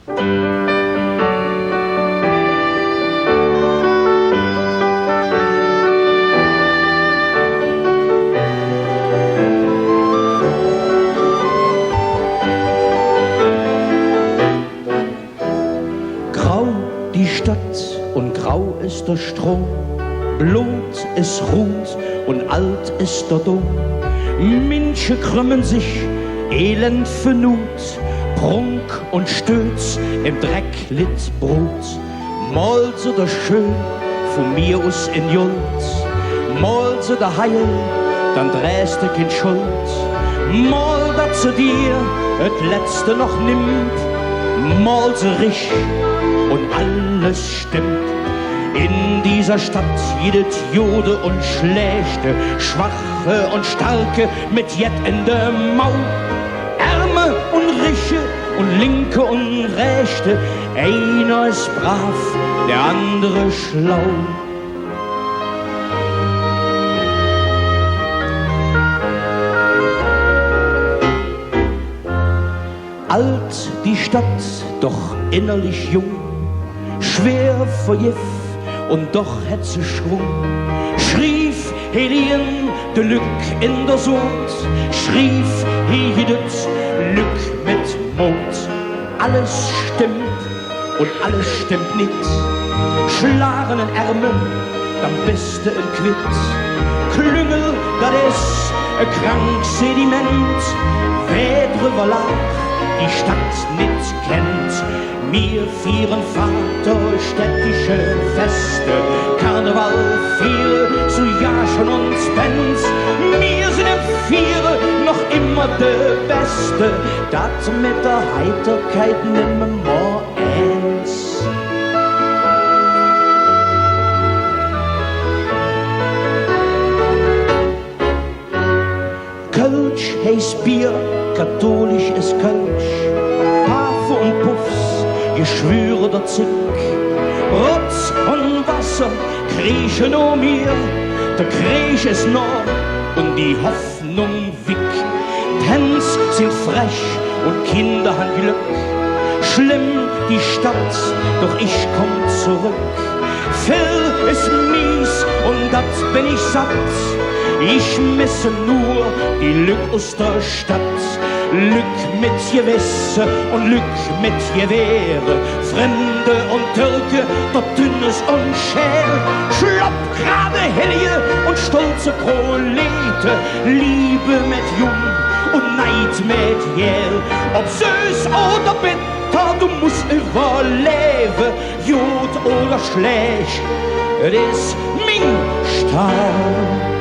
Grau die Stadt und grau ist der Strom, Blut ist ruht und alt ist der Dom. Minche krümmen sich, Elend für Nut, Prunk und Stütz im Dreck litt Brot. Mal so der Schön, von mir aus in Juld, mal so der Heil, dann drehst du kein Schuld. Mal da zu dir, et Letzte noch nimmt, mal so rich und alles stimmt. In dieser Stadt jedet Jude und Schlechte, Schwache und Starke mit Jet in der Mau. Ärme und Rische und Linke und Rechte, einer ist brav, der andere schlau. Alt die Stadt, doch innerlich jung, schwer vor Jif und doch hätt sie Schwung. Schrief Helien de Lück in der Sund, schrief jedet Lück mit Mond. Alles stimmt und alles stimmt nicht. Schlagenen Ärmel, dann bist du in Quitt. Klüngel, das ist ein krank Sediment. Wer drüber lag, die Stadt nicht kennt. Wir vieren vaterstädtische Feste, Karneval viel zu Jaschen und Spens. Wir sind im Viere noch immer de Beste, dat mit der Heiterkeit nimmer eins. Kölsch heißt Bier, katholisch ist Kölsch, Pafe und Puffs, Geschwüre der Zick, Rotz und Wasser kriechen um mir, der Krieg ist noch und die Hoffnung wick. Tänz sind frech und Kinder haben Glück, schlimm die Stadt, doch ich komm zurück. Phil ist mies und dat bin ich satt, ich misse nur die Lück aus der Stadt. Lück mit Gewisse und Lück mit Gewehre, Fremde und Türke, dort Dünnes und Schäl, Schloppgrade Hellige und stolze Prolete, Liebe mit Jung und Neid mit Jähl. Ob süß oder bitter, du musst überleben, gut oder schlecht, es ist mein Stadt.